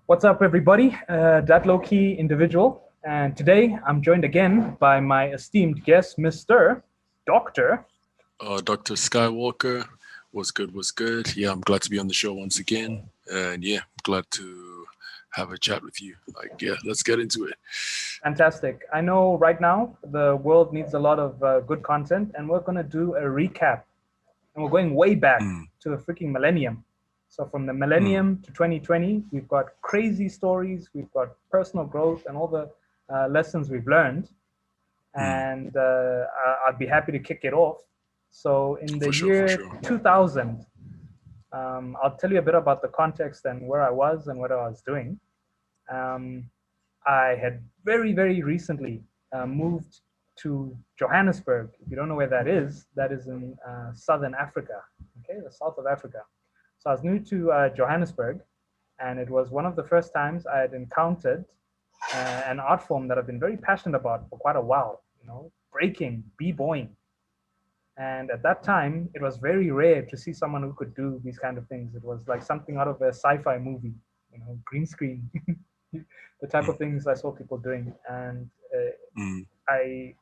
What's up, everybody? That low-key individual, and today I'm joined again by my esteemed guest, Mr. Doctor. Dr. Skywalker, what's good? What's good? Yeah, I'm glad to be on the show once again, and yeah, glad to have a chat with you. Yeah, let's get into it. Fantastic. I know right now the world needs a lot of good content, and we're going to do a recap. And we're going way back Mm, to the freaking millennium. So from the mm, millennium to 2020, we've got crazy stories, we've got personal growth, and all the lessons we've learned. mm, And I'd be happy to kick it off. So in the for year sure. 2000, I'll tell you a bit about the context and where I was and what I was doing. Um, I had very recently moved to Johannesburg. If you don't know where that is in southern Africa, okay, the south of Africa. So I was new to Johannesburg, and it was one of the first times I had encountered an art form that I've been very passionate about for quite a while. You know, breaking, b-boying, and at that time, it was very rare to see someone who could do these kind of things. It was like something out of a sci-fi movie, you know, green screen, the type of Mm, things I saw people doing. And mm, I,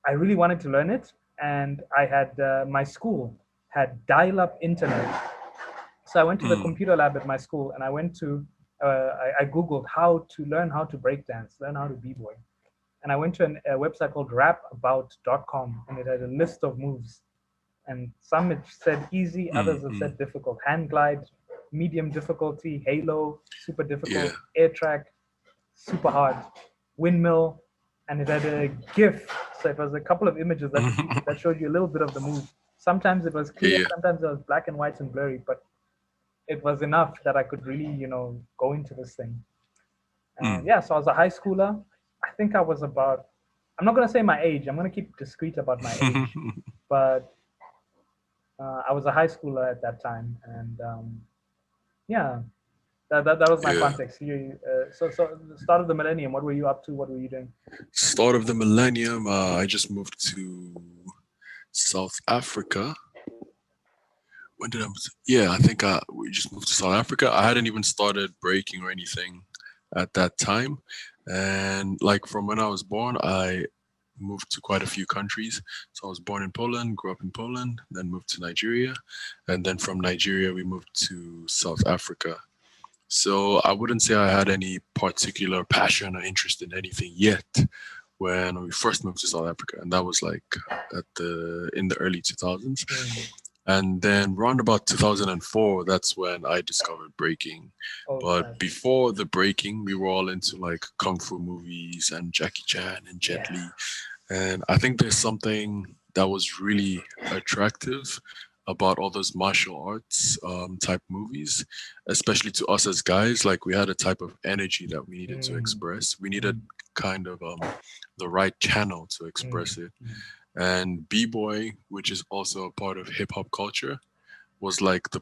I really wanted to learn it. And I had my school had dial-up internet, so I went to the mm, computer lab at my school, and I went to I googled how to learn how to break dance, learn how to b-boy, and I went to a website called rapabout.com, and it had a list of moves, and some it said easy, mm, others it mm. said difficult. Hand glide, medium difficulty; halo, super Yeah. difficult; air track, super hard; windmill, and it had a GIF. So it was a couple of images that repeated that showed you a little bit of the move. Sometimes it was clear, Yeah. sometimes it was black and white and blurry, but it was enough that I could really, go into this thing. And Mm. yeah, so I was a high schooler. I think I was about, I'm not going to say my age, I'm going to keep discreet about my age, but I was a high schooler at that time. And yeah, that was my Yeah. context. So the start of the millennium, what were you up to? What were you doing? Start of the millennium, I just moved to South Africa. When did I? Yeah, I think we just moved to South Africa. I hadn't even started breaking or anything at that time, and like from when I was born, I moved to quite a few countries. So I was born in Poland, grew up in Poland, then moved to Nigeria, and then from Nigeria we moved to South Africa. So I wouldn't say I had any particular passion or interest in anything yet when we first moved to South Africa, and that was like at the in the early 2000s. Mm. And then round about 2004, that's when I discovered breaking. Oh, But snap. before the breaking, we were all into like kung fu movies and Jackie Chan and Jet Yeah. Li. And I think there's something that was really attractive about all those martial arts type movies, especially to us as guys. Like we had a type of energy that we needed to Mm. express. We needed Mm. kind of the right channel to Mm. express it. Mm. And b-boy, which is also a part of hip hop culture, was like the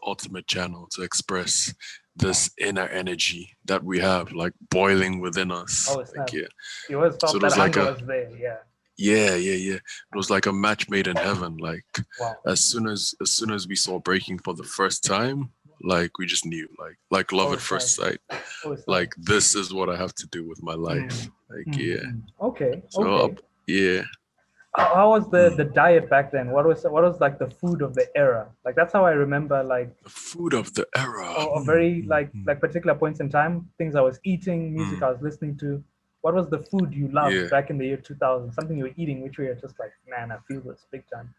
ultimate channel to express this inner energy that we have, like boiling within us. Oh, Like snap. yeah. You always So felt it that was like hunger a was there. Yeah. yeah. It was like a match made in heaven. Like Wow. as soon as we saw breaking for the first time, like we just knew, like love Oh, at snap. first sight. Oh, snap. Like this is what I have to do with my life. Mm. Like Mm. yeah. Mm. Okay. So Okay. yeah. How was the Mm. diet back then? What was like the food of the era? Like that's how I remember, like The food of the era. a very like particular points in time, things I was eating, music Mm. I was listening to. What was the food you loved Yeah. back in the year 2000? Something you were eating, which we were just like, man, I feel this big time.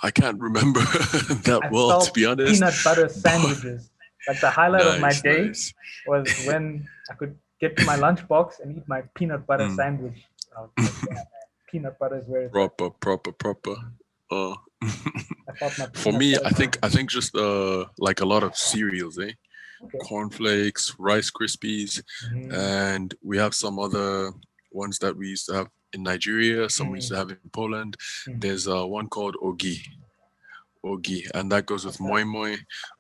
I can't remember that I well, to felt be honest. peanut butter But sandwiches. Like the highlight of my nice, day nice. was when I could get to my lunchbox and eat my peanut butter Mm. sandwich. I was like, yeah, man, peanut butter is where it's at. Proper. Uh, I felt my for peanut me, butter I sandwich. think just like a lot of cereals, eh? Okay. Cornflakes, Rice Krispies, Mm, and we have some other ones that we used to have in Nigeria. Some we used mm, to have in Poland. mm. There's one called ogi, and that goes with What's that? moi moi.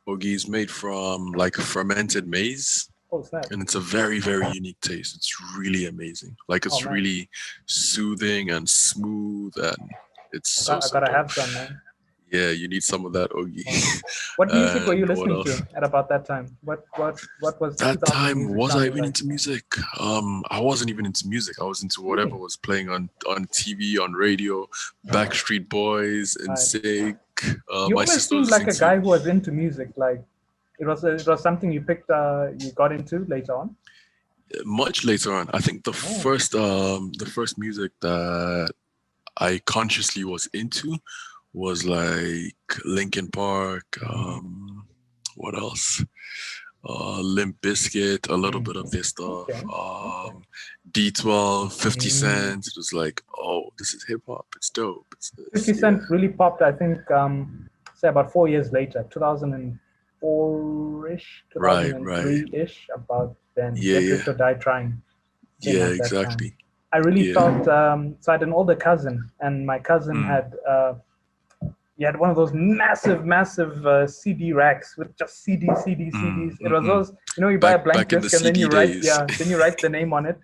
Ogi is made from like fermented maize, Oh, snap. and it's a very unique taste. It's really amazing. Like Oh, it's man. really soothing and smooth, and it's I so got, I so gotta dope. have some, man. Yeah, you need some of that Ogi. Wow. What music were you And what listening to else? at about that time? What was That 2000 time, music was I sounding even like? into music? I wasn't even into music. I was into whatever Really? was playing on TV, on radio, Backstreet Boys, Right. NSYNC. You My always sister was seemed like listening a to, guy who was into music. Like it was something you picked, you got into later on. much later on. I think Oh, the first music that I consciously was into was like Linkin Park. mm, What else? Limp Bizkit, a little mm. bit of their stuff. Okay, okay. D12, 50 Mm. Cent. It was like, oh, this is hip hop. It's dope. It's 50 this. Yeah. Cent really popped, I think, say about 4 years later, 2004-ish, Right, right. 2003-ish, about then. Yeah, Get yeah. Rich or Die Trying came Yeah, out that time. exactly. I really Yeah. felt, so I had an older cousin, and my cousin Mm, had, he had one of those massive CD racks with just CDs. It was mm. those, you buy a blank Back in the disc and then you CD write, days. yeah, then you write the name on it.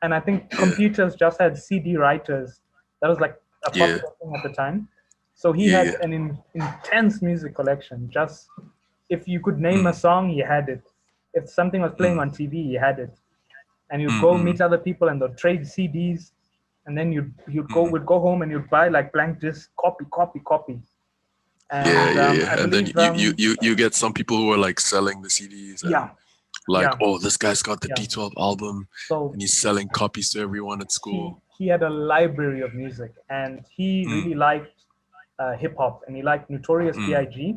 And I think Yeah, computers just had CD writers. That was like a yeah, popular thing at the time. So he yeah, had yeah. an intense music collection. Just if you could name a Mm, song, he had it. If something was playing mm, on TV, he had it. And you'd go mm. meet other people and they'd trade CDs. And then you'd go Mm. would go home and you'd buy like blank disc, copy. Yeah, And yeah, I yeah. And then believe, you get some people who are like selling the CDs and yeah, like, yeah, oh, this guy's got the yeah. D12 album So and he's selling copies to everyone at he school. he had a library of music, and he Mm, really liked hip hop, and he liked Notorious mm, B.I.G.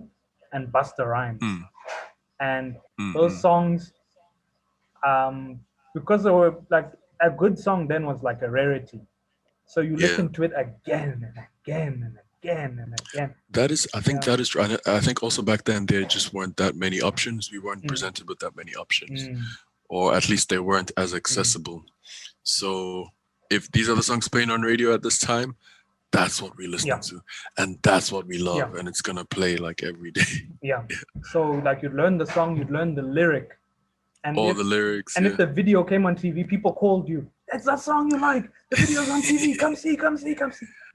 and Busta Rhymes, mm, and mm, those mm. songs, because they were like a good song then was like a rarity. So you Yeah. listen to it again and again and again and again. That is, I think Yeah. that is true. I think also back then there just weren't that many options. We weren't Mm, presented with that many options, mm, or at least they weren't as mm. accessible. So if these are the songs playing on radio at this time, that's what we're listening Yeah, to, and that's what we yeah. love, and it's gonna play like every day. Yeah. So like you'd learn the song, you'd learn the lyric, and All if the lyrics, and if yeah, the video came on TV, people called you. That's that song you like. The video's on TV. Come see.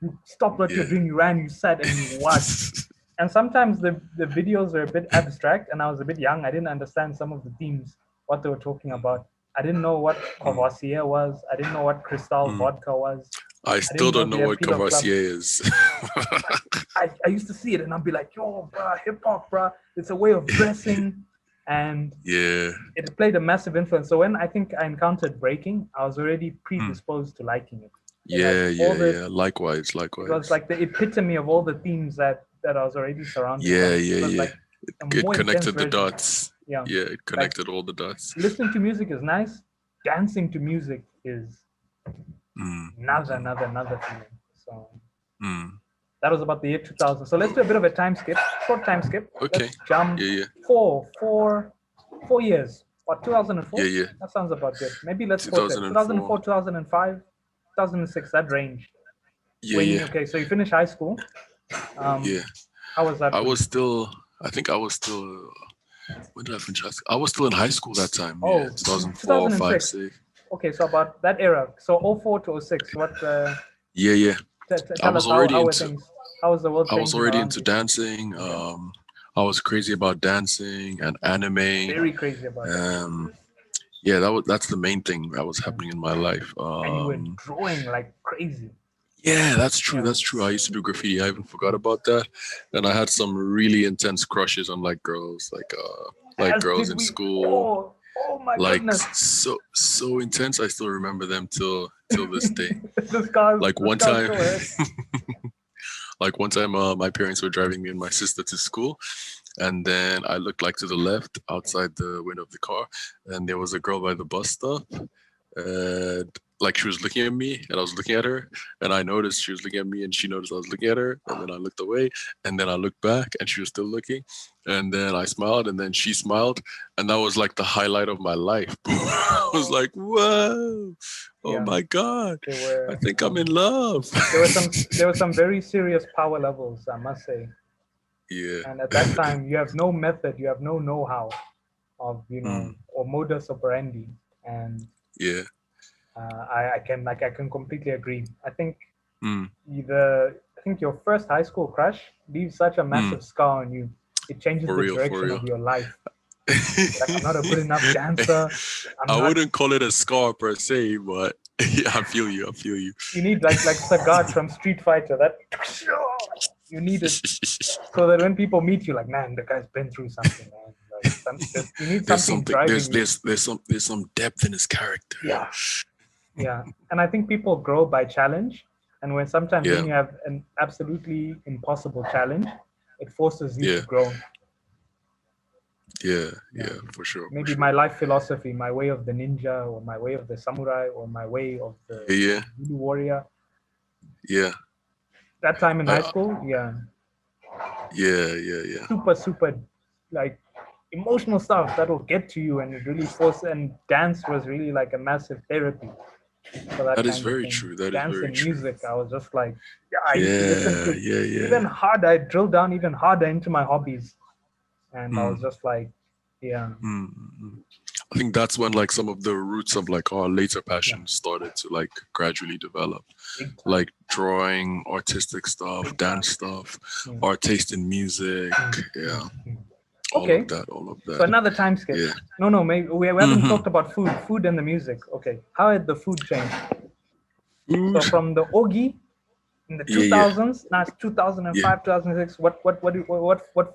You stopped what you're yeah. doing. You ran. You sat and you watched. And sometimes the videos are a bit abstract, and I was a bit young. I didn't understand some of the themes, what they were talking about. I didn't know what Mm, Courvoisier was. I didn't know what Cristal mm. vodka was. I I still didn't know don't know the what Pedo Club. Courvoisier is. I used to see it and I'd be like, yo, bruh, hip hop, bruh. It's a way of dressing. And Yeah. it played a massive influence. So when I think I encountered breaking, I was already Mm. predisposed to liking it. Like Yeah, all yeah, the, yeah. Likewise, it was likewise. like the epitome of all the themes that I was already surrounded Yeah, by. It yeah, was yeah. like a It more intense connected the version. dots. Yeah. Yeah, it Like connected all the dots. listening to music is nice. Dancing to music is Mm, mm, another feeling. So mm. that was about the year 2000. So let's do a bit of a time skip, short time skip. Okay. Let's jump Yeah, yeah. four years. What, Yeah, 2004? yeah. That sounds about good. Maybe let's go to 2004. 2004, 2005, 2006. That range. Yeah, yeah. Okay, so you finish high school. Um, Yeah. how was that I for was you? still, I think I was still, when did I finish high school? I was still in high school that time. Yeah, Oh, 2004, 5, 2006. 6. Okay, so about that era. So 04 to 06. What? Yeah, yeah. I Tell was us already how were into, things? How was the world I was changing already around into you? dancing. Okay, I was crazy about dancing and anime. very crazy about that. Um, yeah, that's the main thing that was Yeah. happening in my life. And you were drawing like crazy. Yeah, that's true. Yeah. That's true. I used to do graffiti. I even forgot about that. And I had some really intense crushes on like girls, like As girls did in we. school. Oh my Like goodness. so intense. I still remember them till this day. Like The one scars time, still hurt. my parents were driving me and my sister to school, and then I looked like to the left outside the window of the car, and there was a girl by the bus stop, and like she was looking at me, and I was looking at her, and I noticed she was looking at me, and she noticed I was looking at her, and then I looked away, and then I looked back, and she was still looking, and then I smiled, and then she smiled, and that was like the highlight of my life. I was like, whoa, oh Yeah, my god, there I were think I'm in love. there were some very serious power levels, I must say. Yeah. And at that time, you have no method, you have no know-how of Mm, or modus operandi. And yeah. I can completely agree. I think Mm, the think your first high school crush leaves such a massive scar on you. It changes For the real, for direction real. of your life. Like, I'm not a good enough dancer. I'm I not. wouldn't call it a scar per se, but yeah, I feel you. I feel you. You need like Sagat from Street Fighter. That you need it so that when people meet you, like, man, the guy's been through something, man. You need There's something something. driving you. There's some depth in his character. Yeah, yeah. And I think people grow by challenge, and sometimes Yeah, when you have an absolutely impossible challenge, it forces you to yeah, grow. yeah, Yeah. yeah. For sure, for Maybe sure. my life philosophy, my way of the ninja, or my way of the samurai, or my way of the Yeah, yeah, Zulu warrior. yeah. That time in high I school, yeah, yeah, yeah, yeah. super like emotional stuff that will get to you, and it really force. And dance was really like a massive therapy for that That is kind of very thing. true. That is Dance very and true. music, I was just like, yeah, I used to listen Yeah, to yeah, even yeah. harder. I drilled down even harder into my hobbies, and I was Mm, just like, yeah, mm, mm. I think that's when like some of the roots of like our later yeah, passions started to like gradually develop. big time, Like drawing, artistic stuff, big time. dance stuff, Mm, our taste in music. mm, mm, Yeah, mm. all of Okay, that, all of so that. another time skip. Yeah. No, maybe we haven't Hmm. talked about food and the music. Okay, how had the food changed? So Food. from the Ogi in the Yeah, yeah, 2000s, now it's yeah. 2005, 2006. What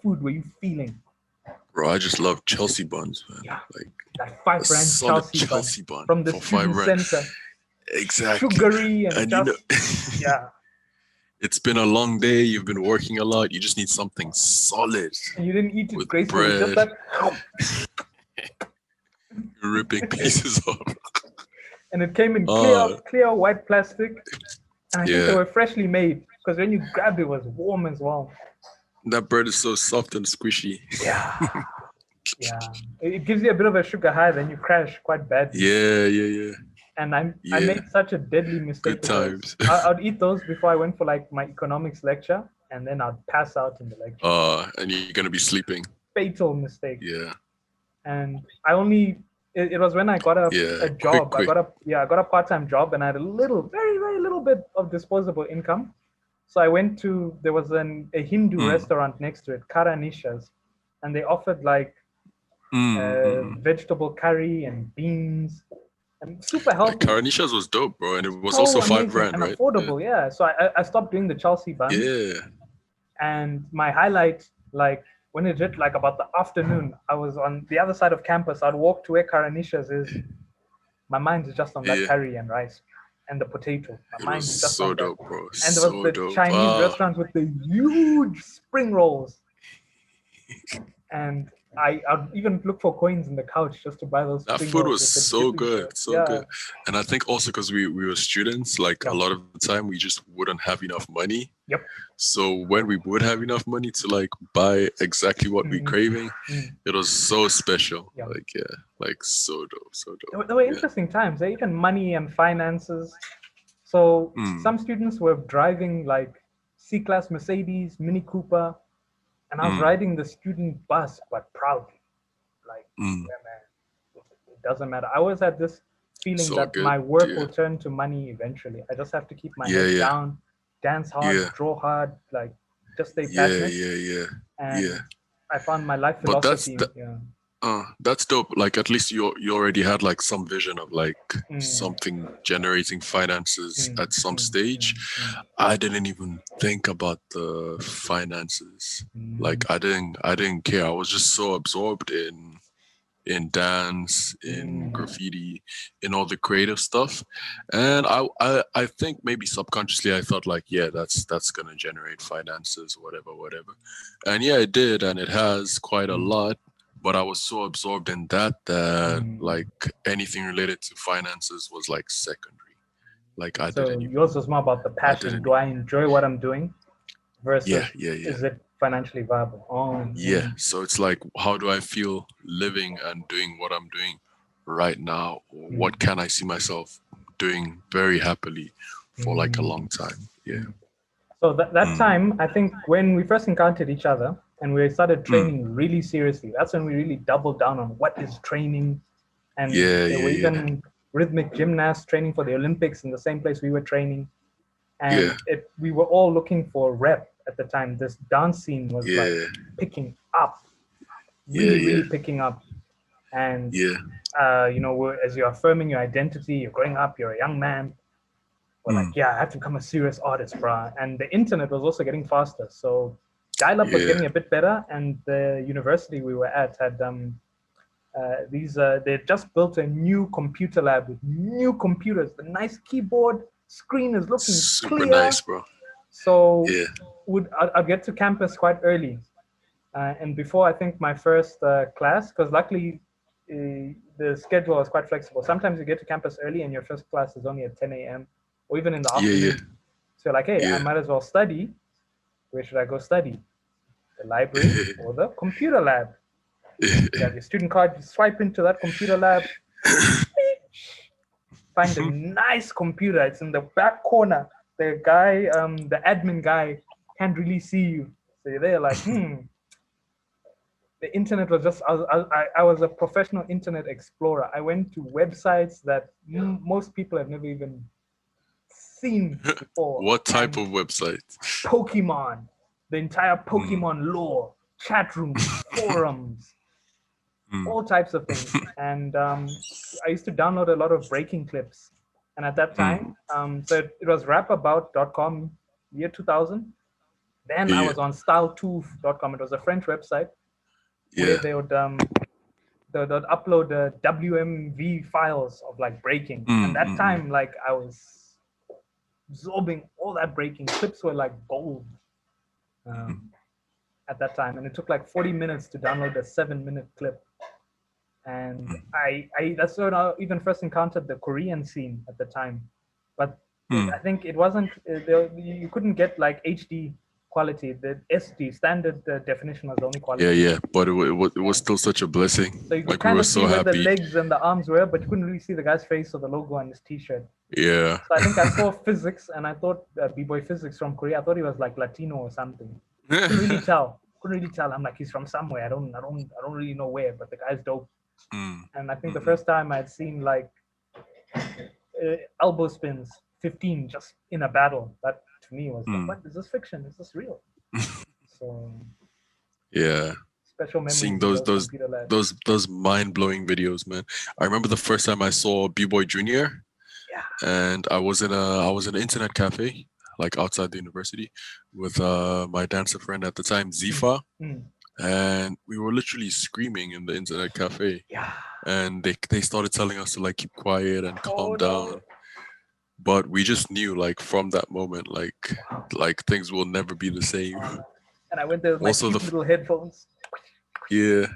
food were you feeling? Bro, I just love Chelsea buns, man. Yeah, Like that a 5 rand solid Chelsea bun Chelsea bun from the for five student rand. center, Exactly. sugary and And you know, just, yeah. it's been a long day. You've been working a lot. You just need something solid And you didn't eat it with gracefully, just bread. like, You're ripping pieces off. and it came in Uh, clear white plastic. And I think they yeah. were freshly made because when you grabbed it, it was warm as well. That bread is so soft and squishy. Yeah, yeah. It gives you a bit of a sugar high, then you crash quite badly. Yeah, yeah, yeah. And I Yeah. made such a deadly mistake Good with those. times. I'd eat those before I went for like my economics lecture, and then I'd pass out in the lecture. And you're gonna be sleeping. Fatal mistake. Yeah. And I only it was when I got Yeah. a Quick, job. quick. I got a part-time job, and I had a little, very little bit of disposable income. So I went to there was a Hindu Mm. restaurant next to it, Karanishas, and they offered like Mm, mm, mm. vegetable curry and beans, and super Yeah, healthy. Karanishas was dope, bro, and it was also So five amazing rand, and right? Yeah. affordable. Yeah. So I stopped doing the Chelsea buns, Yeah. and my highlight, like when it hit like about the afternoon, I was on the other side of campus. I'd walk to where Karanishas is. My mind is just on that Yeah. curry and rice and the potato. My It was mind is just so on that. dope, bro. And there was So the dope. Chinese restaurant with the huge spring rolls. And I'd even look for coins in the couch just to buy those That spring food rolls was with the so dipping good, sauce. so Yeah, good. And I think also because we were students, like a yeah, lot of the time we just wouldn't have enough money. yep. So when we would have enough money to like buy exactly what we're Mm, craving, mm, it was so special. yeah. Like yeah, like so dope, so dope. There were Yeah. interesting times, even money and finances. So Mm, some students were driving like C-Class Mercedes, Mini Cooper, and I was mm, riding the student bus, but proudly. Like, mm. yeah, man, it doesn't matter. I always had this feeling So that good. my work Yeah. will turn to money eventually. I just have to keep my Yeah, head yeah, down, dance hard, yeah, draw hard, like just stay yeah, passionate. yeah, yeah, yeah. And I found my life But philosophy. Yeah. that's dope. Like at least you already had like some vision of like Mm, something generating finances mm, at some mm, stage. mm, mm, I didn't even think about the finances. mm, Like I didn't care. I was just so absorbed in dance, in mm, graffiti, in all the creative stuff. And I think maybe subconsciously I thought like, yeah, that's gonna generate finances, whatever, whatever. And yeah, it did, and it has quite a mm, lot. But I was so absorbed in that mm. like anything related to finances was like secondary. Like I So didn't even yours was more about the I passion. didn't Do I enjoy what I'm doing yeah, versus yeah, yeah. is it financially viable? Oh, Yeah. So it's like how do I feel living and doing what I'm doing right now? Or mm, what can I see myself doing very happily for like a mm, long time? Yeah. mm. So that Mm, time, I think when we first encountered each other and we started mm. training really seriously, that's when we really doubled down on what is training. And Yeah, there were yeah, yeah. even rhythmic gymnasts training for the Olympics in the same place we were training. and we were all looking for rep at the time. This dance scene was like yeah, picking up, yeah, really yeah, picking up. And yeah. as you're affirming your identity, you're growing up, you're a young man. We're like, Mm, yeah, I have to become a serious artist, bruh. And the internet was also getting faster, so dial-up was yeah. getting a bit better. And the university we were at had they just built a new computer lab with new computers. The nice keyboard screen is looking Super clear. nice, bro. So Yeah. I'd get to campus quite early. And before I think my first class, because luckily the schedule was quite flexible. Sometimes you get to campus early and your first class is only at 10 a.m. or even in the Yeah, yeah, afternoon. So you're like, hey, I yeah. might as well study. Where should I go study? The library or the computer lab? You have your student card, you swipe into that computer lab, find a nice computer. It's in the back corner. The guy, the admin guy, can't really see you. So you're there like, the internet was just, I was a professional internet explorer. I went to websites that most people have never even seen before. What type And of website? Pokemon, the entire Mm, Pokemon lore, chat rooms, forums, mm, all types of things. And I used to download a lot of breaking clips. And at that mm. time, so it was rapabout.com, year 2000. Then Yeah, I yeah, was on styletooth.com. It was a French website where yeah. they'd upload the WMV files of like breaking. And Mm, that mm, mm, time, like I was absorbing all that breaking. Clips were like gold mm. um, at that time. And it took like 40 minutes to download a 7-minute clip. And I that's when I even first encountered the Korean scene at the time. But Mm. I think it wasn't there, you couldn't get like HD quality. The SD standard definition was the only Yeah, quality. yeah. But it was Yeah. still such a So blessing. you could Like we kind were of see so where the happy. legs and the arms were, but you couldn't really see the guy's face or the logo on his T-shirt. Yeah. So I think I saw physics, and I thought B-boy physics from Korea. I thought he was like Latino or something. Couldn't really tell. Couldn't really tell. I'm like, he's from somewhere. I don't really know where, but the guy's dope. Mm, And I think mm, the mm, first time I'd seen like elbow spins 15 just in a battle, that to me was like, mm. what is this fiction? Is this real? So Yeah. special Seeing memories in those those those computer labs. those those mind-blowing videos, man. I remember the first time I saw B-Boy Junior, Yeah. and I was in an internet cafe, like outside the university, with my dancer friend at the time, Mm, Zifa, mm, and we were literally screaming in the internet cafe, yeah. and they started telling us to like keep quiet and Oh calm no. down, but we just knew like from that moment, Wow. like things will never be the same. Oh, no. And I went there with my Also cute little headphones. yeah,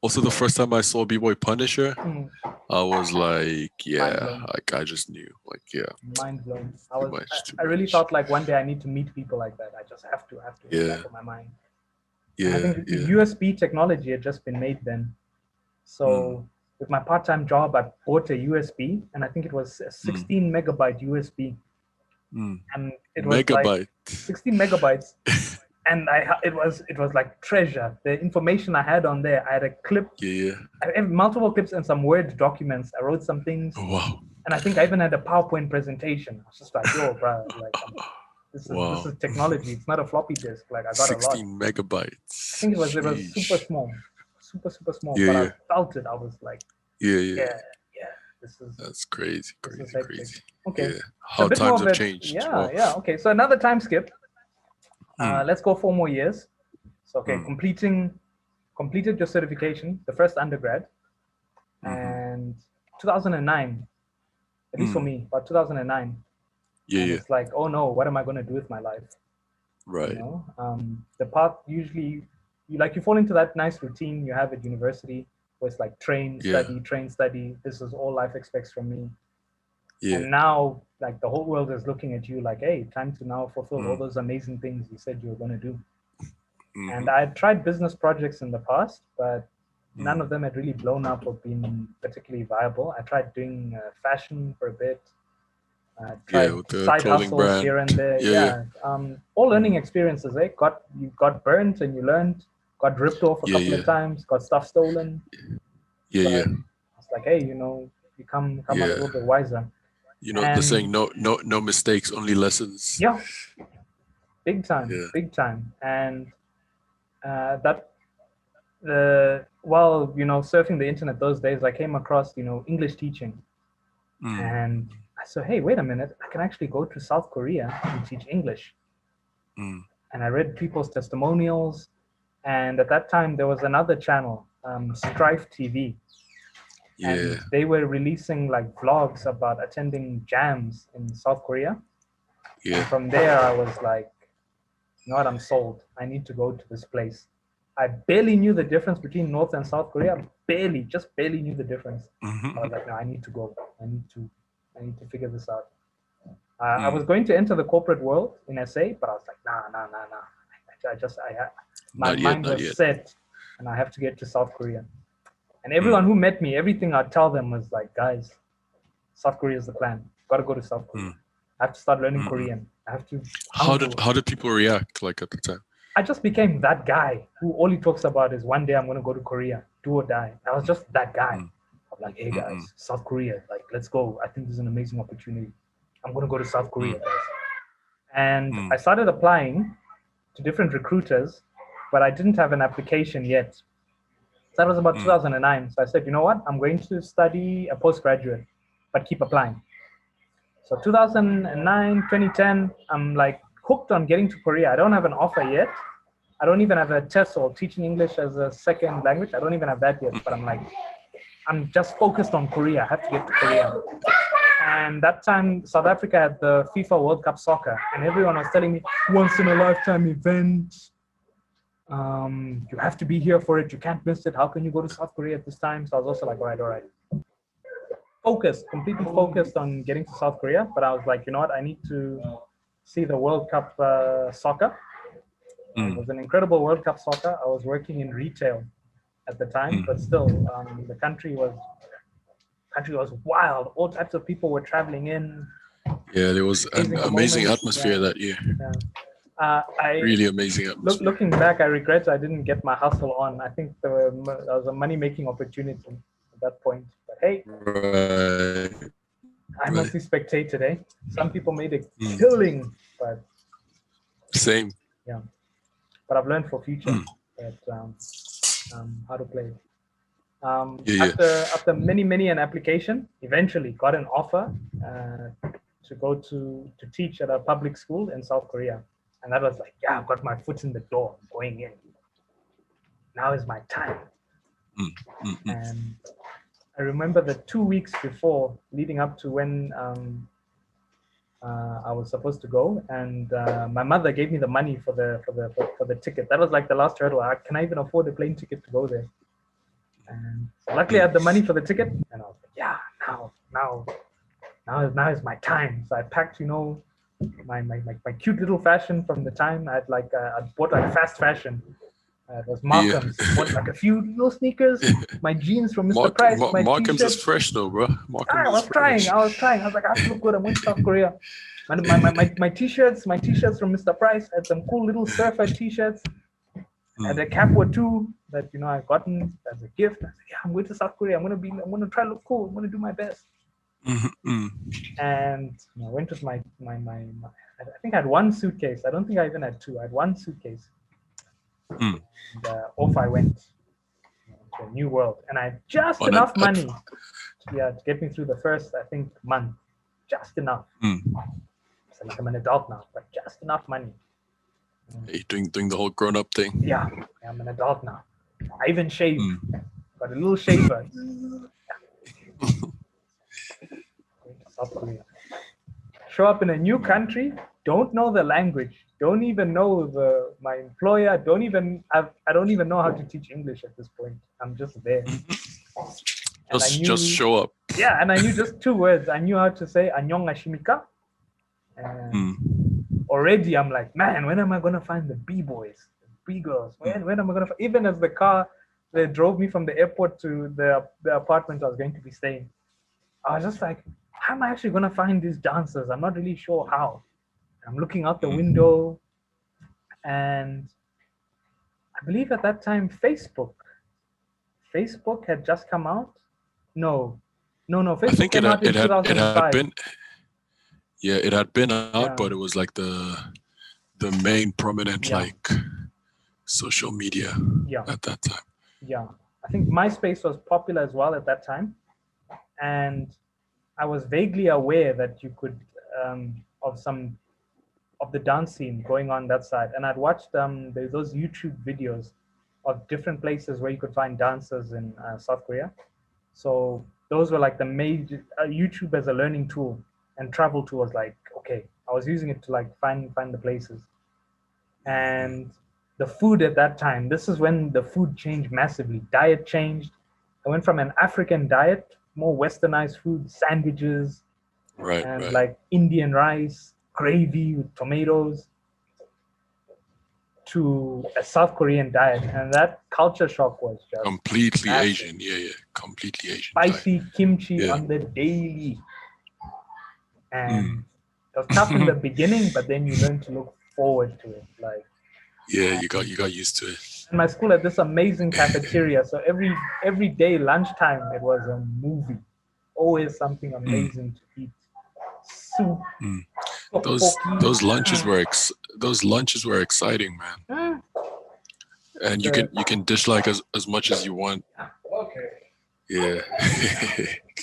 also the first time I saw B-Boy Punisher, Mm, I was like, mind yeah, blown. like I just knew, like, yeah, Mind blown. too much, too I really much. thought like one day I need to meet people like that. I just have to. In the Yeah, back of my mind. And I yeah, think the yeah. USB technology had just been made then. Mm, So with my part-time job, I bought a USB, and I think it was a mm, 16 megabyte USB, mm. and it was like Megabyte. 16 megabytes, and it was like treasure. The information I had on there, I had a clip, Yeah, yeah. I have multiple clips and some Word documents. I wrote some things, Wow. and I think I even had a PowerPoint presentation. I was just like, yo, bro, like this Wow. is technology. It's not a floppy disk. Like I got a lot. 16 I megabytes. think it was super Sheesh. small, super small, Yeah, but I yeah, felt it. I was like, yeah, yeah. yeah, yeah, That's crazy, this is crazy, hectic. crazy. Okay, Yeah. so a How bit more times of have it. changed. Yeah, Wow. yeah. Okay, so another time skip. Mm, Let's go 4 more years. So okay, mm, completed your certification, the first undergrad, mm-hmm, and 2009, at least for mm. me, about 2009, Yeah, and yeah. it's like, oh no, what am I going to do with my life? You Right. know, the path usually you fall into that nice routine you have at university, where it's like Yeah, train, study. This is all life expects from me. yeah. And now, like the whole world is looking at you like, hey, time to now fulfill all Mm, those amazing things you said you were going to do. mm-hmm, And I had tried business projects in the past, but none mm. of them had really blown up or been particularly viable. I tried doing fashion for a bit, Yeah, tried with the side clothing hustles brand. here and there. Yeah, yeah. Yeah, all learning Mm. experiences. Eh? You got burnt and you learned. Got ripped off a Yeah, couple yeah. of times. Got stuff stolen. Yeah, yeah. But it's like, hey, you come a Yeah. little bit wiser. You know the saying, And no mistakes, only lessons. yeah, big time, Yeah. big time. And that while surfing the internet those days, I came across English teaching, Mm, and I said, hey, wait a minute, I can actually go to South Korea and teach English. mm, And I read people's testimonials, and at that time there was another channel, Strife TV, yeah. and they were releasing like vlogs about attending jams in South Korea. Yeah. And from there, I was like, you know what, I'm sold. I need to go to this place. I barely knew the difference between North and South Korea. Barely, just barely knew the difference. I Mm-hmm. was like, no, I need to go. I need to figure this out. I Mm. was going to enter the corporate world in SA, but I was like, nah. My Not yet. mind Not was yet. set, and I have to get to South Korea. And Mm, everyone who met me, everything I'd tell them was like, guys, South Korea is the plan. Got to go to South Korea. mm, I have to start learning mm, mm. Korean. I have to hangul. How did people react like at the time? I just became that guy who all he talks about is one day I'm going to go to Korea, do or die. I was just that guy. Mm, I'm like, hey mm, mm, guys, South Korea, like, let's go. I think this is an amazing opportunity. I'm going to go to South Korea, mm, guys. And I mm, started applying to different recruiters, but I didn't have an application yet. So that was about mm, 2009. So I said, you know what? I'm going to study a postgraduate, but keep applying. So 2009, 2010, I'm like hooked on getting to Korea. I don't have an offer yet. I don't even have a test or teaching English as a second language. I don't even have that yet. But I'm like, I'm just focused on Korea. I have to get to Korea. And that time, South Africa had the FIFA World Cup soccer, and everyone was telling me, once in a lifetime event. You have to be here for it. You can't miss it. How can you go to South Korea at this time? So I was also like, all right. Focused, completely focused on getting to South Korea. But I was like, you know what? I need to see the World Cup soccer. It mm, was an incredible World Cup soccer. I was working in retail at the time, but mm. still, the country was wild. All types of people were traveling in. Yeah, there was an Amazing amazing moments. atmosphere that year. Yeah. I Really amazing atmosphere. looking back, I regret I didn't get my hustle on. I think there was a money making opportunity at that point. But hey, Right. I Right. mostly spectate today. Some people made a Mm. killing, but Same. yeah. But I've learned for future Mm. that how to play. Yeah, yeah. After many an application, eventually got an offer to go to teach at a public school in South Korea, and that was like, yeah, I've got my foot in the door, I'm going in. Now is my time. Mm. Mm, mm. And I remember the 2 weeks before, leading up to when I was supposed to go, and my mother gave me the money for the ticket. That was like the last hurdle. Can I even afford a plane ticket to go there? And so luckily, I had the money for the ticket, and I was like, yeah, now is my time. So I packed, my cute little fashion from the time. I bought like fast fashion. It was Yeah. Markham's. Bought like a few little sneakers, my jeans from Mr. Price, my Markham's is t-shirt. fresh though, bro. Markham's I is was trying. fresh. I was like, I have to look good. I went to South Korea. My t-shirts from Mr. Price. I had some cool little surfer t-shirts. I had a cap or two that I gotten as a gift. I said, yeah, I'm going to South Korea. I'm gonna try to look cool. I'm gonna do my best. Mm-hmm. And I went with my I think I had one suitcase. I don't think I even had two. I had one suitcase. Mm. And off I went to a new world. And I had just On enough money to get me through the first, I think, month. Just enough. So like I'm an adult now, but just enough money. Hey, doing the whole grown up thing. Yeah, I'm an adult now. I even shave. Got a little shaver. South Korea. Show up in a new country, don't know the language, don't even know my employer, I don't even know how to teach English at this point. I'm just there. And Just show up. Yeah, and I knew just two words. I knew how to say "Annyeong Ashimika." And already I'm like, man, when am I gonna find the B-boys, the B-girls? When am I gonna find? Even as the car that drove me from the airport to the apartment I was going to be staying, I was just like, how am I actually gonna find these dancers? I'm not really sure how. I'm looking out the window, and I believe at that time Facebook had just come out. No. I Facebook think came out in it had 2005. been Yeah, it had been out, Yeah, but it was like the main prominent yeah, like social media yeah, at that time. yeah. I think MySpace was popular as well at that time, and I was vaguely aware that you could of some of the dance scene going on that side, and I'd watched there's those YouTube videos of different places where you could find dancers in South Korea. So those were like the major YouTube as a learning tool, and travel tool was like okay. I was using it to like find the places Mhm. and the food at that time. This is when the food changed massively. Diet changed. I went from an African diet, more westernized food, sandwiches, Right, and right. like Indian rice, gravy with tomatoes, to a South Korean diet. And that culture shock was just Completely massive. Asian. Yeah, yeah. Completely Asian diet. Spicy kimchi Yeah. on the daily. Mm. And it was tough in the beginning, but then you learn to look forward to it. Like, Yeah, and you got used to it. my school had this amazing cafeteria. So every day lunchtime it was a movie. Always something Mm, amazing to eat. Soup, mm. tteokbokki. Those lunches were exciting, man. Mm. And The, you can dish like as much as you want. Yeah.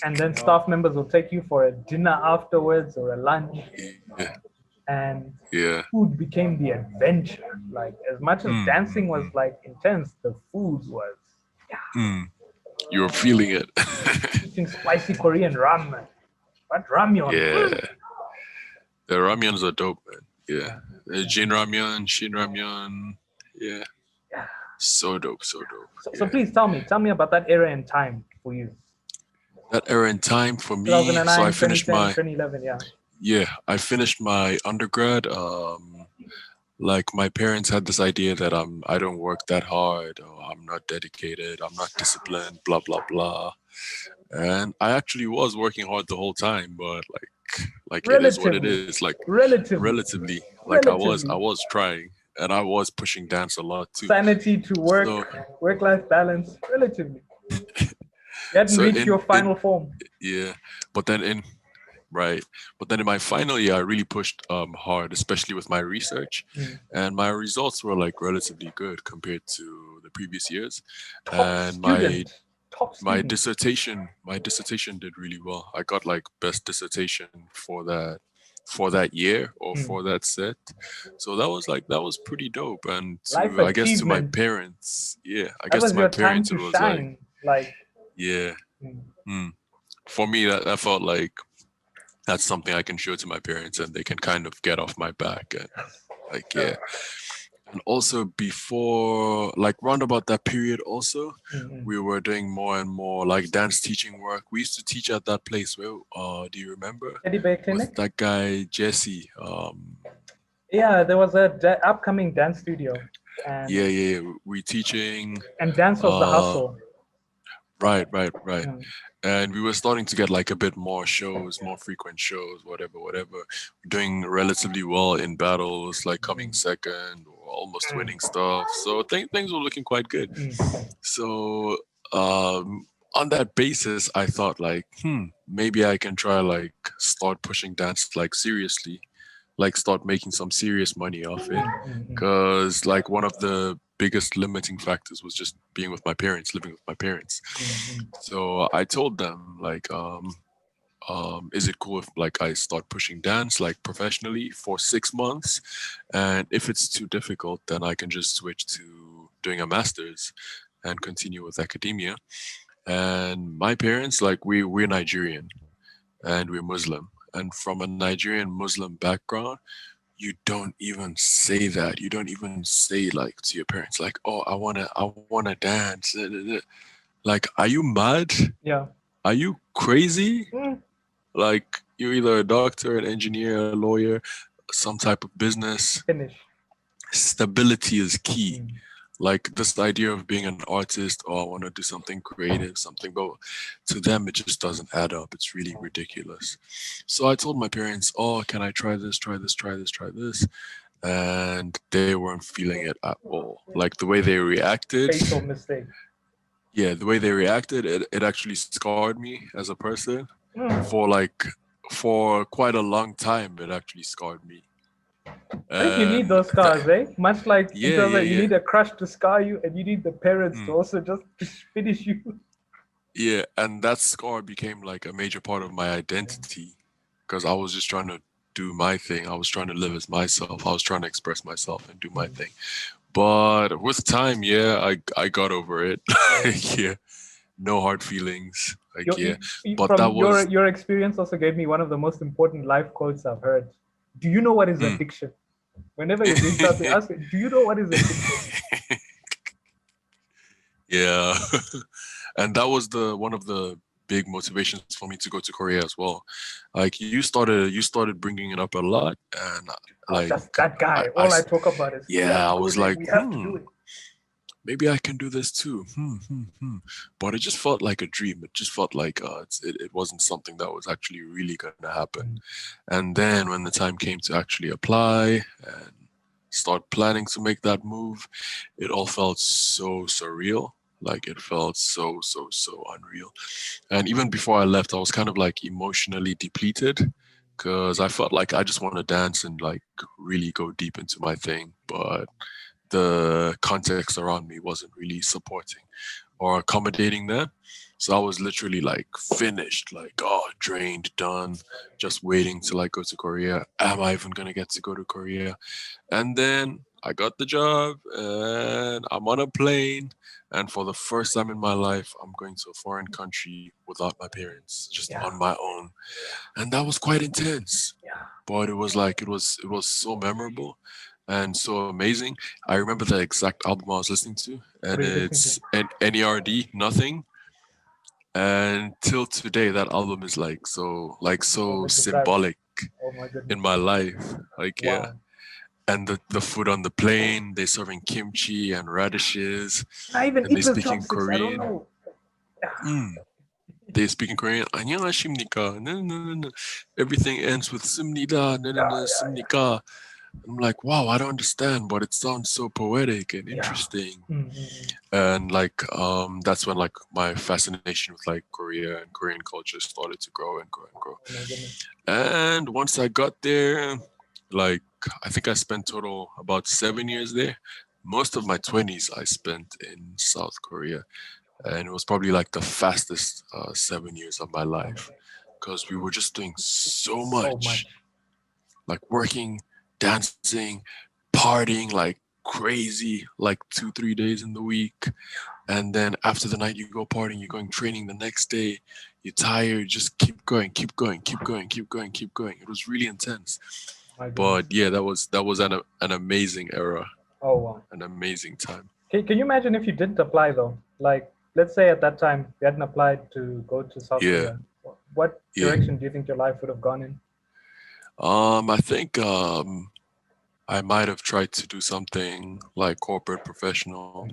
and then staff members will take you for a dinner afterwards or a lunch, Yeah. and Yeah. food became the adventure. Like as much as Mm, mm, dancing was mm, like intense, the food was mm. You were feeling it. eating spicy Korean ramen. What ramyeon? Yeah. The ramyuns are dope, man. Yeah. Yeah, The yeah, Jin ramyun, Shin ramyun. Yeah. yeah. So dope, so dope. So Yeah. please tell me about that era in time for you. That era in time for me, so 2009, 2010, 2011. Yeah. I finished my undergrad. Like my parents had this idea that I don't work that hard, or I'm not dedicated, I'm not disciplined, blah blah blah. And I actually was working hard the whole time, but like it is what it Relatively, is. Like relatively, relatively, like I relatively. was trying, and I was pushing dance a lot too. Sanity to So work-life balance, relatively. You hadn't so reached your in final form. yeah, but then in right, but then in my final year, I really pushed hard, especially with my research, Mm. and my results were like relatively good compared to the previous years, Top and student, top student. my dissertation did really well. I got like best dissertation for that year or Mm. for that set. So that was pretty dope. And Life to I guess to my achievement. parents, yeah, I That guess to was my your time parents it to was like, shine. Like, yeah. mm. Mm. For me that felt like that's something I can show to my parents and they can kind of get off my back and like yeah. And also before like round about that period also Mm-hmm. we were doing more and more like dance teaching work. We used to teach at that place where do you remember? Teddy Bear With Clinic. that guy Jesse. Yeah, there was a upcoming dance studio, and Yeah. We teaching dance was the uh hustle. right. Mm. And we were starting to get like a bit more shows, more frequent shows, whatever. Doing relatively well in battles, like coming second or almost winning stuff. So things were looking quite good. Mm. So on that basis, I thought like, maybe I can try like start pushing dance like seriously, like start making some serious money off it. Mm, mm, mm, Cause like one of the biggest limiting factors was just being with my parents, living with my parents. mm, So I told them like, is it cool if like I start pushing dance like professionally for 6 months, and if it's too difficult, then I can just switch to doing a master's and continue with academia. And my parents, like we're Nigerian and we're Muslim, and from a Nigerian Muslim background, you don't even say that. You don't even say like to your parents, like, "Oh, I wanna dance." Like, are you mad? yeah. Are you crazy? Mm, Like, you're either a doctor, an engineer, a lawyer, some type of business. finish. Stability is key. Mm, Like this idea of being an artist, oh, I want to do something creative, something, but to them it just doesn't add up. It's really ridiculous. So I told my parents, oh, can I try this, try this? And they weren't feeling it at all. Like the way they reacted, fatal mistake. yeah, the way they reacted, it actually scarred me as a person Mm, for like for quite a long time, it actually scarred me. I think you need And those scars, eh? Much like in yeah, terms yeah, of you yeah. need a crush to scar you, and you need the parents to Mm, also just finish you. yeah, and that scar became like a major part of my Yeah. identity because I was just trying to do my thing. I was trying to live as myself. I was trying to express myself and do my Mm. thing. But with time, yeah, I got over it. Yeah. Yeah, no hard feelings. Like Your, yeah, you, but that from was your experience also gave me one of the most important life quotes I've heard. Do you know what is mm. addiction? Whenever you're doing something, ask it, do you know what is addiction? Yeah. And that was the one of the big motivations for me to go to Korea as well. Like you started bringing it up a lot, and I was like just that guy. All I talk about is we have yeah, to I go was there. like, We have to do it. maybe I can do this too. But it just felt like a dream. It just felt like it wasn't something that was actually really gonna happen. Mm. And then when the time came to actually apply and start planning to make that move, it all felt so surreal. Like it felt so unreal. And even before I left, I was kind of like emotionally depleted because I felt like I just want to dance and like really go deep into my thing. But the context around me wasn't really supporting or accommodating that. So I was literally like finished, like, oh, drained, done, just waiting till I go to Korea. Am I even gonna get to go to Korea? And then I got the job and I'm on a plane. And for the first time in my life, I'm going to a foreign country without my parents, just Yeah, on my own. And that was quite intense. yeah. But it was like it was so memorable and so amazing. I remember the exact album I was listening to, What and are you listening to? it's an NERD, Nothing. And till today, that album is like Oh, so Mr. Brad. symbolic Oh my in goodness. my life. Like yeah, Wow. and the food on the plane, they serving kimchi and radishes, I even and they eat with speaking chopsticks. I don't Korean. know. Mm. They speak in Korean. 안녕하십니까. No, no, no, no. Everything ends with simnida. No, no, Yeah, no, yeah, simnika. I'm like, wow, I don't understand, but it sounds so poetic and yeah. interesting. Mm-hmm. And like, that's when like my fascination with like Korea and Korean culture started to grow and grow and grow. Oh my goodness. And once I got there, like, I think I spent total about 7 years there. Most of my 20s I spent in South Korea, and it was probably like the fastest 7 years of my Oh, life because we were just doing so so much, much. like working, dancing, partying like crazy, like 2 3 days in the week. And then after the night you go partying, you're going training the next day, you're tired, just keep going, keep going, keep going, keep going, keep going. It was really intense. My goodness. But yeah, that was an amazing era, Oh wow. an amazing time. Can you imagine if you didn't apply though? Like, let's say at that time you hadn't applied to go to South Yeah, Korea. What yeah. direction do you think your life would have gone in? I think I might have tried to do something like corporate professional,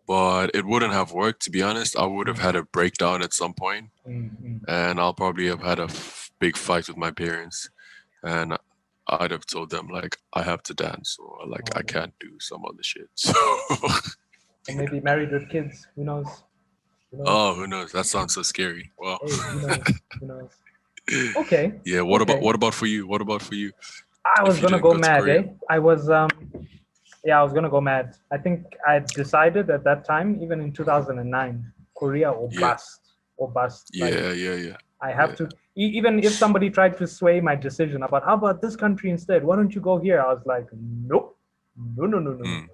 but it wouldn't have worked, to be honest. I would have Mm, had a breakdown at some point, mm, mm. and I'll probably have had a big fight with my parents, and I'd have told them like I have to dance or like I Oh, can't do some other shit. So, or maybe married with kids. Who knows? Who knows? oh, who knows? That sounds so scary. Wow. Hey, who knows? Who knows? Okay, Yeah. What about okay. what about for you? What about for you? I was If you gonna didn't go go to mad, Korea? eh? Yeah, I was gonna go mad. I think I decided at that time, even in 2009, Korea or Yeah. bust, or bust. Like Yeah. Yeah. Yeah. I have Yeah. to. Even if somebody tried to sway my decision about how about this country instead, why don't you go here? I was like, nope, no, no, no, no, no. Mm,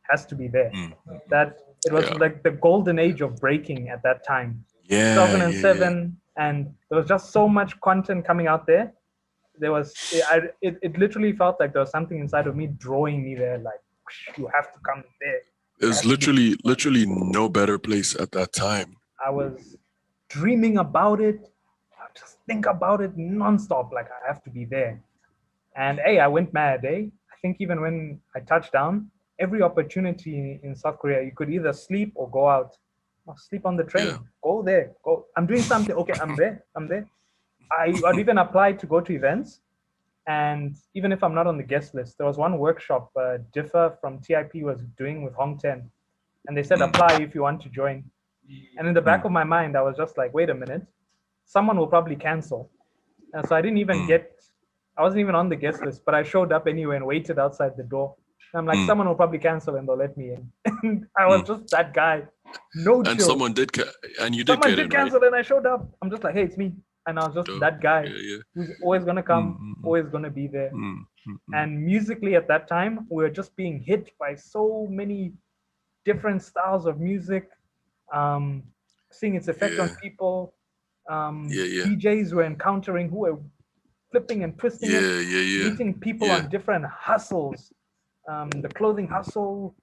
Has to be there. mm. That it was Yeah. like the golden age of breaking at that time, Yeah. Yeah. Yeah. 2007, and there was just so much content coming out there. There was it literally felt like there was something inside of me drawing me there, like you have to come there. It There's has to be. literally no better place at that time. I was dreaming about it. I just think about it nonstop, like I have to be there. And hey, I went mad, eh? I think even when I touched down, every opportunity in South Korea, you could either sleep or go out. Or sleep on the Yeah. train. Go there. Go. I'm doing something. Okay, I'm there. I'm there. I'd even applied to go to events. And even if I'm not on the guest list, there was one workshop Differ from TIP was doing with Hong Ten. And they said, Mm, apply if you want to join. And in the back mm. of my mind, I was just like, wait a minute. Someone will probably cancel. So I didn't even Mm. get, I wasn't even on the guest list, but I showed up anyway and waited outside the door. And I'm like, Mm. someone will probably cancel and they'll let me in. And I was Mm. just that guy, no And chill. someone did, and you did Someone get did in, right? cancel and I showed up. I'm just like, hey, it's me. And I was just Dope. that guy Yeah, yeah. who's always gonna Mm, come, mm, always gonna be there. mm, mm, mm, And musically at that time, we were just being hit by so many different styles of music, um, seeing its effect on yeah, people. yeah, yeah, DJs were encountering who were flipping and twisting it, yeah, yeah, yeah, meeting people yeah. on different hustles, the clothing hustle,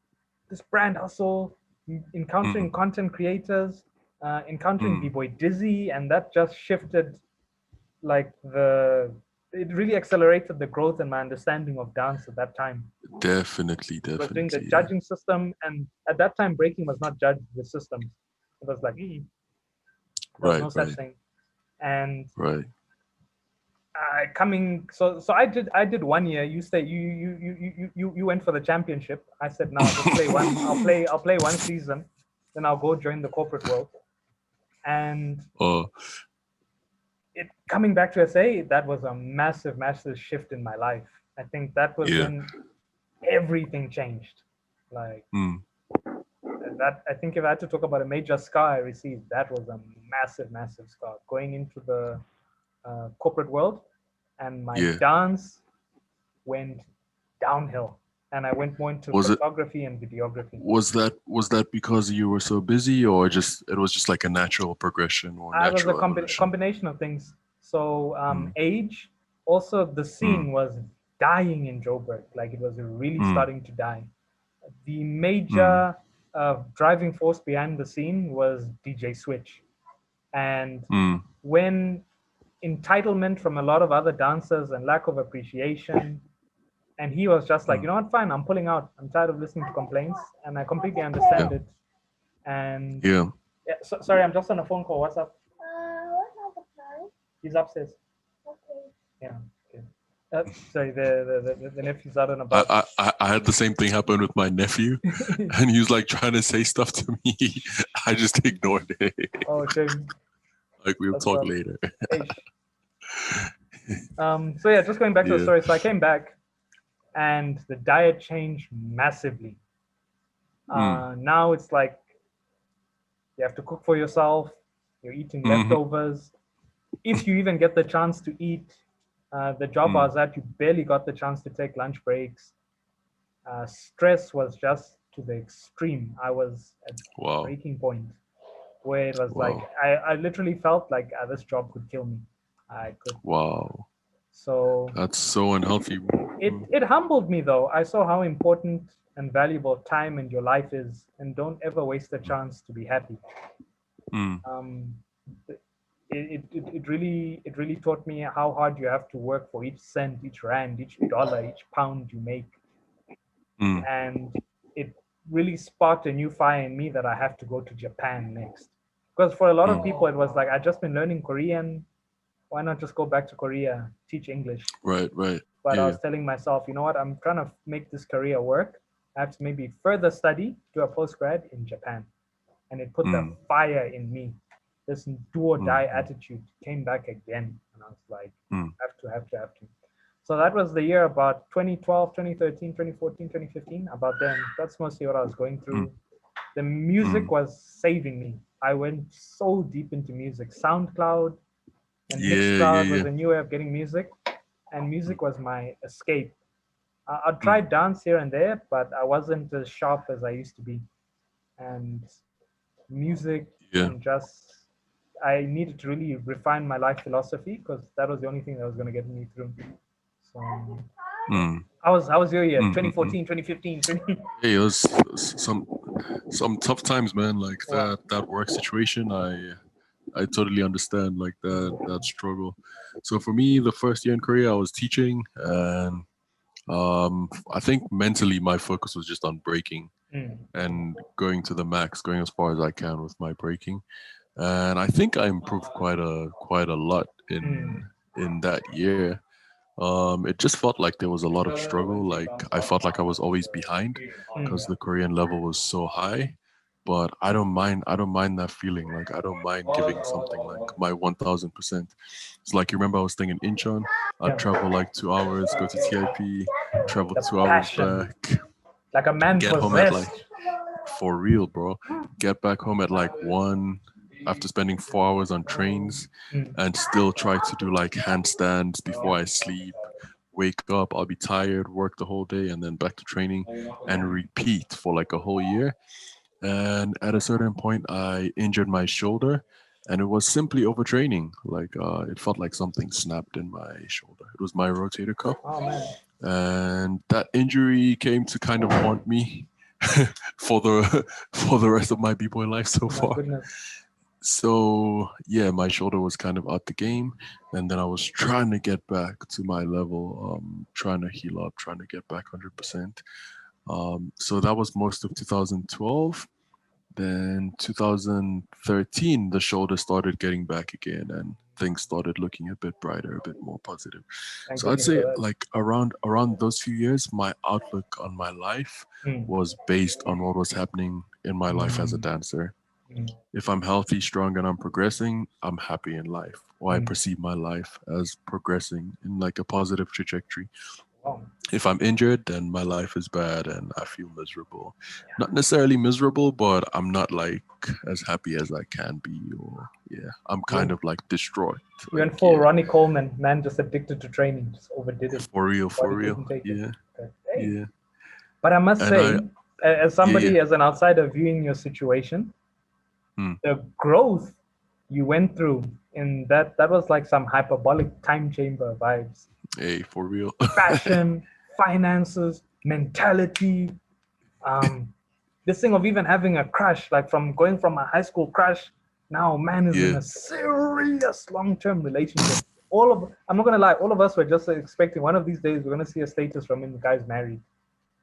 this brand hustle, encountering Mm, content creators, encountering mm. B-Boy Dizzy, and that just shifted like it really accelerated the growth and my understanding of dance at that time. Definitely, I was doing the definitely, yeah. judging system, and at that time, breaking was not judged with systems. It was like there was Right, no such right, thing. And right. coming, so I did 1 year. You say you went for the championship. I said no, I'll just play one. I'll play 1 season, then I'll go join the corporate world. And Oh, it coming back to SA, that was a massive, massive shift in my life. I think that was yeah. when everything changed. Like Mm, that, I think if I had to talk about a major scar I received, that was a massive, massive scar going into the corporate world, and my yeah. dance went downhill, and I went more into Was it? photography and videography. Was that because you were so busy, or just it was just like a natural progression or I was a natural evolution? combination of things. So Mm, age, also the mm, scene was dying in Joburg, like it was really mm, starting to die. The mm, major driving force behind the scene was DJ Switch. And mm, when entitlement from a lot of other dancers and lack of appreciation, and he was just like, you mm. know what, fine, I'm pulling out. I'm tired of listening to complaints, and I completely Yeah, understand it. And yeah. yeah, sorry, I'm just on a phone call. What's up? He's upstairs. Yeah. Okay. Sorry, the nephew's out and I, about. I had the same thing happen with my nephew, and he was like trying to say stuff to me. I just ignored it. Oh, shame. Like, we'll That's talk rough. later. Hey. So yeah, just going back to the Yeah. story. So I came back, and the diet changed massively. Mm. Now it's like you have to cook for yourself. You're eating Hmm. leftovers. If you even get the chance to eat, the job I Mm. was at, you barely got the chance to take lunch breaks. Stress was just to the extreme. I was at Wow. breaking point where it was like Wow. I literally felt like this job could kill me. I could. Wow. So That's so unhealthy. Mm. it humbled me though. I saw how important and valuable time in your life is, and don't ever waste a chance to be happy. Mm. Um, it really taught me how hard you have to work for each cent, each rand, each dollar, each pound you make, Mm. and it really sparked a new fire in me that I have to go to Japan next. Because for a lot of Mm. people, it was like I just been learning Korean. Why not just go back to Korea, teach English? Right. Right. But I Yeah. was telling myself, you know what? I'm trying to make this career work. I have to maybe further study, do a post grad in Japan, and it put the Mm. fire in me. This do or Mm. die Mm. attitude came back again, and I was like, Mm. have to. So that was the year about 2012, 2013, 2014, 2015. About then, that's mostly what I was going Mm. through. The music Mm. was saving me. I went so deep into music. SoundCloud and Yeah. Yeah. Mixcloud was Yeah. a new way of getting music, and Mm. music was my escape. I Mm. tried dance here and there, but I wasn't as sharp as I used to be. And music Yeah. and just I needed to really refine my life philosophy because that was the only thing that was going to get me through. So Mm. I was your year Mm. Mm. Mm. 2014, 2015, 20. Hey, it was some tough times, man. Like Wow. that work situation. I totally understand like that struggle. So for me, the first year in Korea, I was teaching, and I think mentally my focus was just on breaking Mm, and going to the max, going as far as I can with my breaking. And I think I improved quite a lot mm, in that year. It just felt like there was a lot of struggle. Like I felt like I was always behind because mm, the Korean level was so high. but I don't mind that feeling. Like I don't mind giving something like my 1000%. It's like, you remember I was staying in Incheon. I'd Yeah. travel like 2 hours, go to TIP, travel The 2 hours passion, back, like a man get home at like, possessed. for real, bro. Get back home at like 1 after spending 4 hours on trains, Mm. and still try to do like handstands before I sleep. Wake up, I'll be tired, work the whole day, and then back to training, and repeat for like a whole year. And at a certain point, I injured my shoulder, and it was simply overtraining. Like it felt like something snapped in my shoulder. It was my rotator cuff, Oh man, and that injury came to kind of haunt me for the for the rest of my b-boy life so my far. goodness. So yeah, my shoulder was kind of out the game, and then I was trying to get back to my level, trying to heal up, trying to get back 100%. So that was most of 2012. Then 2013, the shoulder started getting back again, and things started looking a bit brighter, a bit more positive. Thank So I'd goodness for say that. like around those few years, my outlook on my life Mm. was based on what was happening in my life as a Mm. dancer. Mm. If I'm healthy, strong, and I'm progressing, I'm happy in life. Or I Mm. perceive my life as progressing in like a positive trajectory. Wow. If I'm injured, then my life is bad and I feel miserable. Not necessarily miserable, but I'm not like as happy as I can be. Or yeah, I'm kind You of like distraught. you Like went full yeah, Ronnie Coleman, man, just addicted to training, just overdid it. for real, for Body real. couldn't take it. Yeah, But, hey, yeah. but I must And I say, as yeah, yeah. somebody, as an outsider viewing your situation, Hmm. the growth you went through in that was like some hyperbolic time chamber vibes. Hey, for real. Fashion, finances, mentality, um, this thing of even having a crush, like from going from a high school crush, now man is in Yeah. a serious long-term relationship. All of I'm not gonna lie, all of us were just expecting one of these days we're gonna see a status from him, the guy's married.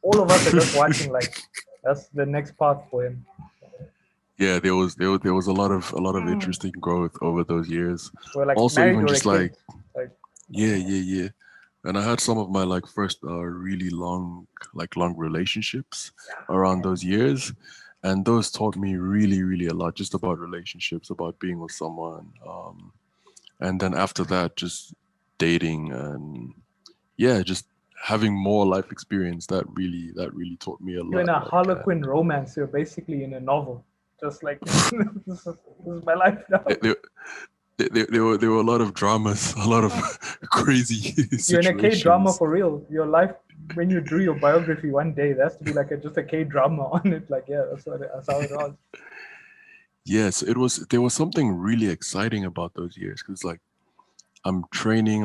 All of us are just watching like that's the next path for him. Yeah, there was a lot of Mm. interesting growth over those years. We're like Also, married even or a just like kid. Like yeah, yeah, yeah. And I had some of my like first really long relationships around those years, and those taught me really, really a lot just about relationships, about being with someone. And then after that, just dating and yeah, just having more life experience. That really taught me a you're in lot. a Like Harlequin romance, you're basically in a novel. Just like this is my life now. there, there, there were a lot of dramas, a lot of crazy You're in a K drama situations. for real. Your life when you drew your biography one day, there has to be like just a K drama on it. Like yeah, that's how it was. Yes, there was something really exciting about those years because like I'm training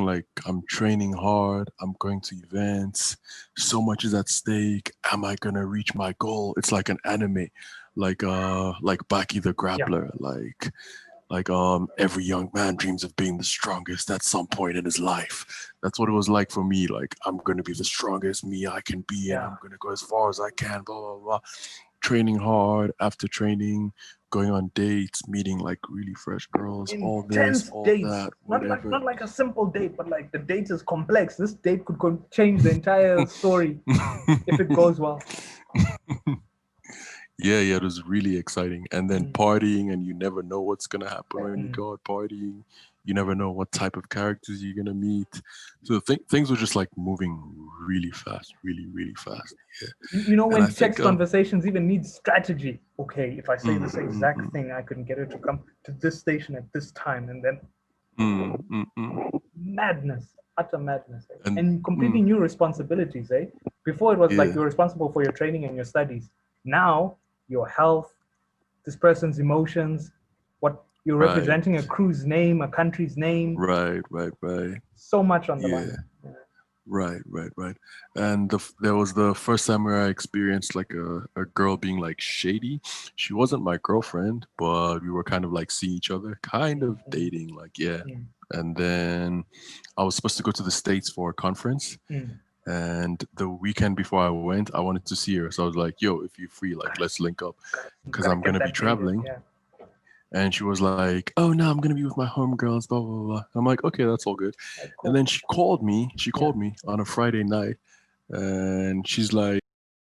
hard, I'm going to events, so much is at stake. Am I gonna reach my goal? It's like an anime, like Baki the Yeah. Grappler, like every young man dreams of being the strongest at some point in his life. That's what it was like for me. Like I'm gonna be the strongest me I can be, and Yeah. I'm gonna go as far as I can. Blah blah blah. Training hard after training, going on dates, meeting like really fresh girls, all this, Intense all dates. that, Not like whatever. not like a simple date, but like the date is complex. This date could change the entire story if it goes well. Yeah, yeah, it was really exciting. And then Mm. partying, and you never know what's gonna happen when you Mm. go out partying. You never know what type of characters you're gonna meet. So things were just like moving really fast, really, really fast. Yeah, You know and I when think text conversations even need strategy. Okay, if I say mm, this mm, exact mm, thing, I can get her to come to this station at this time, and then madness, utter madness, eh? and And completely mm, new responsibilities. Eh? Before it was like yeah, you're responsible for your training and your studies. Now your health, this person's emotions, what you're right, representing a crew's name, a country's name. right, right, right. So much on the Yeah. line. Yeah. Right, right, right. And there was the first time where I experienced like a girl being like shady. She wasn't my girlfriend, but we were kind of like seeing each other, kind of Mm, dating, like yeah. mm, And then I was supposed to go to the States for a conference. mm. And the weekend before I went, I wanted to see her. So I was like, yo, if you're free, like let's link up because Gotta I'm get gonna be that dated. traveling. Yeah. And she was like, "Oh no, I'm gonna be with my homegirls." Blah blah blah. I'm like, "Okay, that's all good." Like, And cool. then she called me. She Yeah. called me on a Friday night, and she's like,